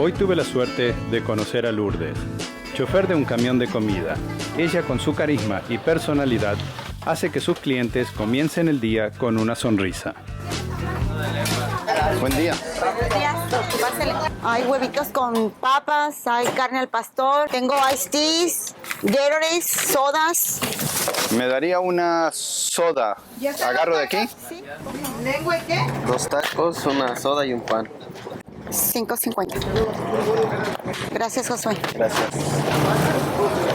Hoy tuve la suerte de conocer a Lourdes, chofer de un camión de comida. Ella, con su carisma y personalidad, hace que sus clientes comiencen el día con una sonrisa. Buen día. Hay huevitos con papas, hay carne al pastor, tengo iced teas, Gatorades, sodas. Me daría una soda. ¿Agarro de aquí? Sí. ¿Lengua y qué? 2 tacos, una soda y un pan. 5.50. Gracias, Josué. Gracias.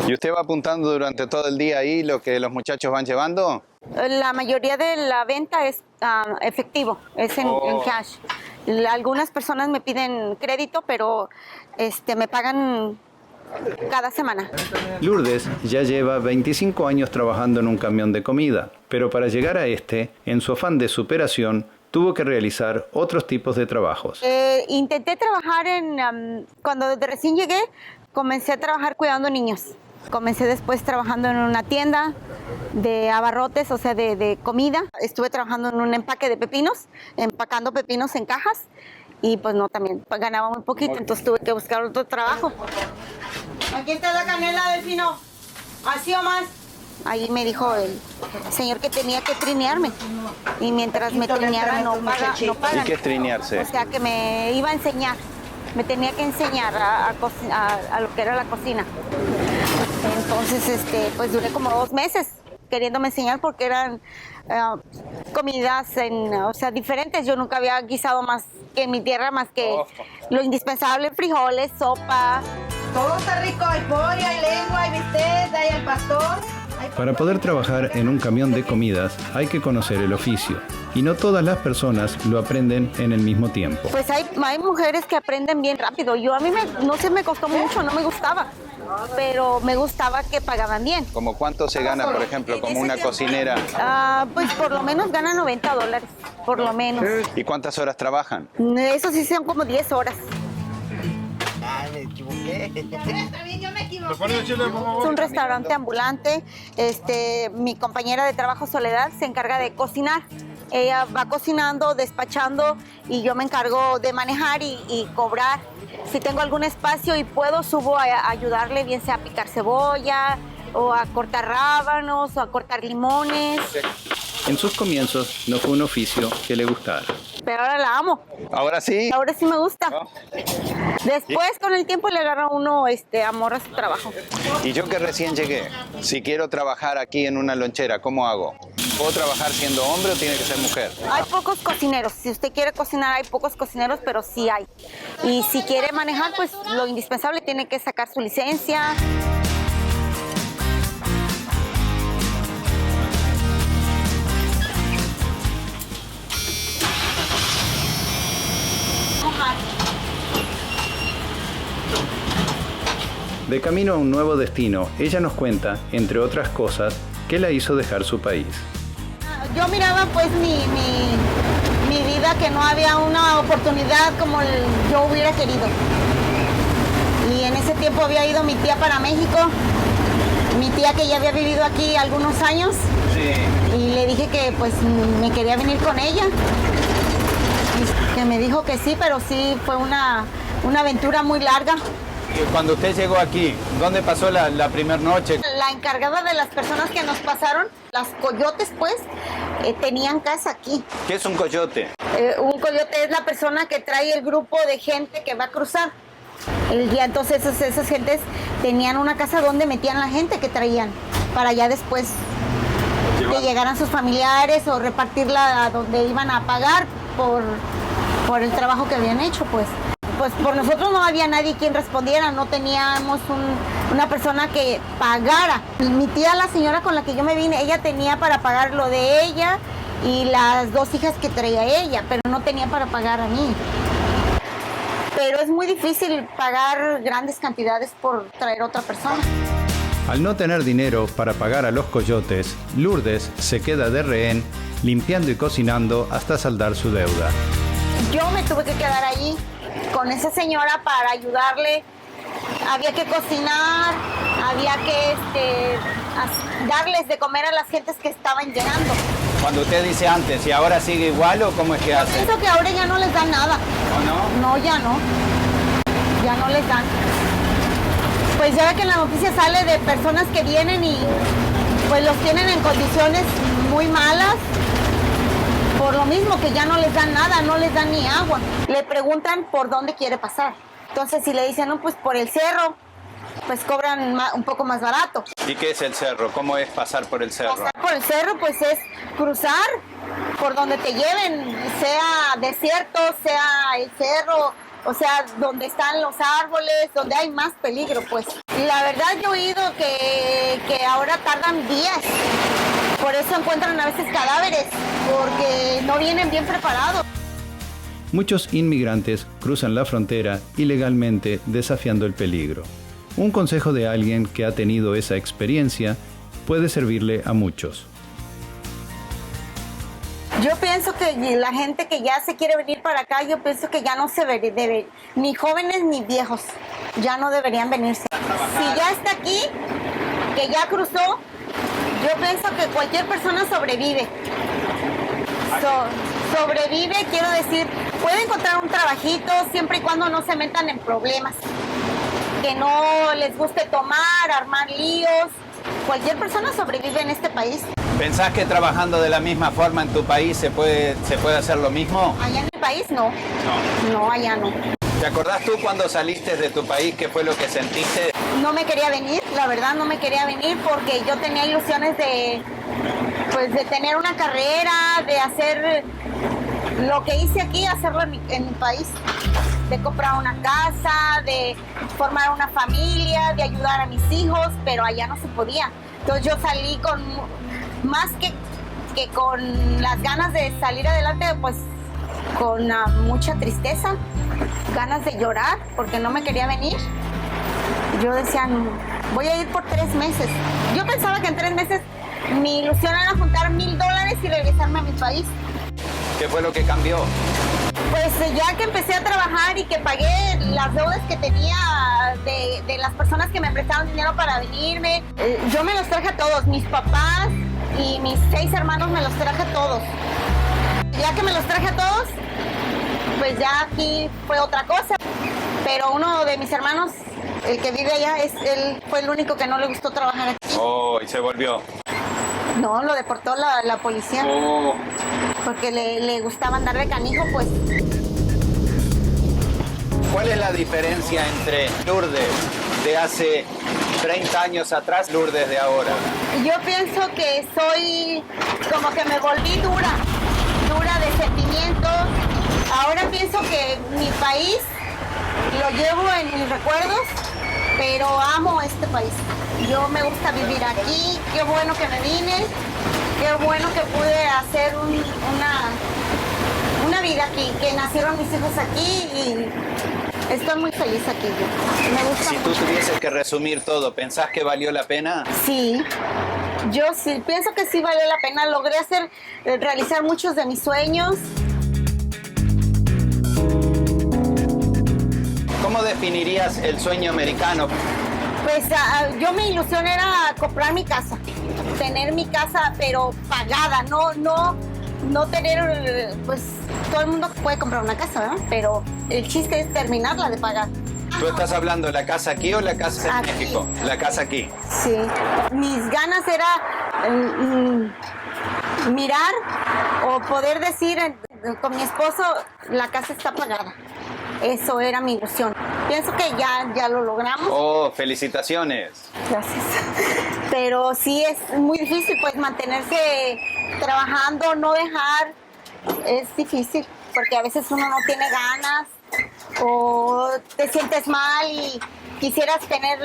¿Y usted va apuntando durante todo el día ahí lo que los muchachos van llevando? La mayoría de la venta es efectivo, es en cash. Algunas personas me piden crédito, pero me pagan cada semana. Lourdes ya lleva 25 años trabajando en un camión de comida, pero para llegar a en su afán de superación, tuvo que realizar otros tipos de trabajos. Intenté trabajar cuando recién llegué, comencé a trabajar cuidando niños. Comencé después trabajando en una tienda de abarrotes, o sea, de comida. Estuve trabajando en un empaque de pepinos, empacando pepinos en cajas. Y pues no, también ganaba muy poquito, entonces tuve que buscar otro trabajo. Aquí está la canela del pino. ¿Así o más? Ahí me dijo el señor que tenía que trinearme. Y mientras me trineara no pagan. ¿Y qué es trinearse? O sea, que me iba a enseñar. Me tenía que enseñar a lo que era la cocina. Entonces, pues duré como 2 meses queriéndome enseñar porque eran comidas diferentes. Yo nunca había guisado más que en mi tierra, más que lo indispensable: frijoles, sopa. Todo está rico, hay pollo, hay lengua, hay bistec, hay al pastor. Para poder trabajar en un camión de comidas hay que conocer el oficio, y no todas las personas lo aprenden en el mismo tiempo. Pues hay mujeres que aprenden bien rápido. A mí me costó mucho, no me gustaba, pero me gustaba que pagaban bien. ¿Cómo cuánto se gana, por ejemplo, como una cocinera? Pues por lo menos gana $90, por lo menos. ¿Y cuántas horas trabajan? Eso sí son como 10 horas. Me equivoqué. Está bien, yo me equivoqué. Es un restaurante ambulante. Mi compañera de trabajo, Soledad, se encarga de cocinar. Ella va cocinando, despachando, y yo me encargo de manejar y cobrar. Si tengo algún espacio y puedo, subo a ayudarle, bien sea a picar cebolla, o a cortar rábanos, o a cortar limones. En sus comienzos no fue un oficio que le gustara. Pero ahora la amo. ¿Ahora sí? Ahora sí me gusta. Después, con el tiempo, le agarra uno amor a su trabajo. Y yo que recién llegué, si quiero trabajar aquí en una lonchera, ¿cómo hago? ¿Puedo trabajar siendo hombre o tiene que ser mujer? Hay pocos cocineros. Si usted quiere cocinar, hay pocos cocineros, pero sí hay. Y si quiere manejar, pues lo indispensable, tiene que sacar su licencia. De camino a un nuevo destino, ella nos cuenta, entre otras cosas, qué la hizo dejar su país. Yo miraba pues mi vida, que no había una oportunidad como yo hubiera querido. Y en ese tiempo había ido mi tía para México, mi tía que ya había vivido aquí algunos años. Sí. Y le dije que pues me quería venir con ella. Y que me dijo que sí, pero sí fue una aventura muy larga. Cuando usted llegó aquí, ¿dónde pasó la primera noche? La encargada de las personas que nos pasaron, las coyotes pues, tenían casa aquí. ¿Qué es un coyote? Un coyote es la persona que trae el grupo de gente que va a cruzar el día. Entonces esas gentes tenían una casa donde metían la gente que traían, para ya después que llegaran sus familiares o repartirla a donde iban a pagar por el trabajo que habían hecho pues. Pues por nosotros no había nadie quien respondiera, no teníamos una persona que pagara. Mi tía, la señora con la que yo me vine, ella tenía para pagar lo de ella y las 2 hijas que traía ella, pero no tenía para pagar a mí. Pero es muy difícil pagar grandes cantidades por traer a otra persona. Al no tener dinero para pagar a los coyotes, Lourdes se queda de rehén, limpiando y cocinando hasta saldar su deuda. Yo me tuve que quedar allí con esa señora para ayudarle. Había que cocinar, había que darles de comer a las gentes que estaban llegando. Cuando usted dice antes, ¿y ahora sigue igual o cómo es que hace? Pienso que ahora ya no les dan nada. ¿O no? No, ya no. ya no les dan. Pues ya ve que en la noticia sale de personas que vienen y pues los tienen en condiciones muy malas, por lo mismo que ya no les dan nada, no les dan ni agua. Le preguntan por dónde quiere pasar. Entonces si le dicen, no, pues por el cerro, pues cobran un poco más barato. ¿Y qué es el cerro? ¿Cómo es pasar por el cerro? Pasar por el cerro pues es cruzar por donde te lleven, sea desierto, sea el cerro, o sea, donde están los árboles, donde hay más peligro, pues. La verdad yo he oído que ahora tardan días, por eso encuentran a veces cadáveres, porque no vienen bien preparados. Muchos inmigrantes cruzan la frontera ilegalmente desafiando el peligro. Un consejo de alguien que ha tenido esa experiencia puede servirle a muchos. Yo pienso que la gente que ya se quiere venir para acá, yo pienso que ya no se debe, ni jóvenes ni viejos, ya no deberían venirse. Si ya está aquí, que ya cruzó, yo pienso que cualquier persona sobrevive. Sobrevive, quiero decir, puede encontrar un trabajito siempre y cuando no se metan en problemas. Que no les guste tomar, armar líos. Cualquier persona sobrevive en este país. ¿Pensás que trabajando de la misma forma en tu país se puede hacer lo mismo? Allá en mi país no. No, allá no. ¿Te acordás tú cuando saliste de tu país qué fue lo que sentiste? No me quería venir, la verdad no me quería venir porque yo tenía ilusiones de tener una carrera, de hacer lo que hice aquí, hacerlo en mi país. De comprar una casa, de formar una familia, de ayudar a mis hijos, pero allá no se podía. Entonces yo salí con más que con las ganas de salir adelante, pues con mucha tristeza, ganas de llorar porque no me quería venir. Yo decía, voy a ir por 3 meses. Yo pensaba que en 3 meses mi ilusión era juntar $1,000 y regresarme a mi país. ¿Qué fue lo que cambió? Pues ya que empecé a trabajar y que pagué las deudas que tenía de las personas que me prestaron dinero para venirme, yo me los traje a todos, mis papás y mis 6 hermanos me los traje a todos. Ya que me los traje a todos, pues ya aquí fue otra cosa. Pero uno de mis hermanos, el que vive allá, él fue el único que no le gustó trabajar aquí. Oh, y se volvió. No, lo deportó la policía. Oh. Porque le gustaba andar de canijo, pues. ¿Cuál es la diferencia entre Lourdes de hace 30 años atrás, Lourdes de ahora? Yo pienso que soy como que me volví dura de sentimientos. Ahora pienso que mi país lo llevo en mis recuerdos, pero amo este país. Yo me gusta vivir aquí, qué bueno que me vine, qué bueno que pude hacer una vida aquí, que nacieron mis hijos aquí y estoy muy feliz aquí. Me gusta Si tú mucho. tuvieses que resumir todo, ¿pensás que valió la pena? Sí, yo sí, pienso que sí valió la pena. Logré realizar muchos de mis sueños. ¿Cómo definirías el sueño americano? Pues yo mi ilusión era comprar mi casa, tener mi casa pero pagada, no tener, pues todo el mundo puede comprar una casa, ¿verdad? Pero el chiste es terminarla de pagar. ¿Tú estás hablando de la casa aquí o la casa en Aquí. México? La casa aquí. Sí, mis ganas era mirar o poder decir con mi esposo, la casa está pagada. Eso era mi ilusión. Pienso que ya lo logramos. Oh, felicitaciones. Gracias. Pero sí es muy difícil pues mantenerse trabajando, no dejar. Es difícil porque a veces uno no tiene ganas o te sientes mal y quisieras tener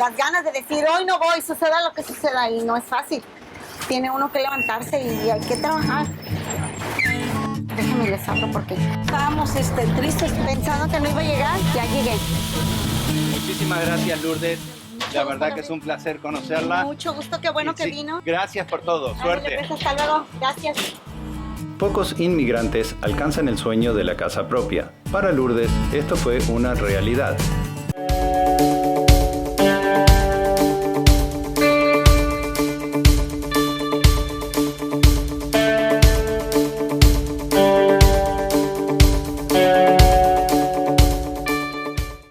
las ganas de decir hoy no voy, suceda lo que suceda, y no es fácil. Tiene uno que levantarse y hay que trabajar. Déjenme les hablo porque estábamos tristes pensando que no iba a llegar. Ya llegué. Muchísimas gracias, Lourdes. La verdad que es un placer conocerla. Mucho gusto, qué bueno Y que sí, vino. Gracias por todo. Suerte. Ándale, pues, hasta luego. Gracias. Pocos inmigrantes alcanzan el sueño de la casa propia. Para Lourdes, esto fue una realidad.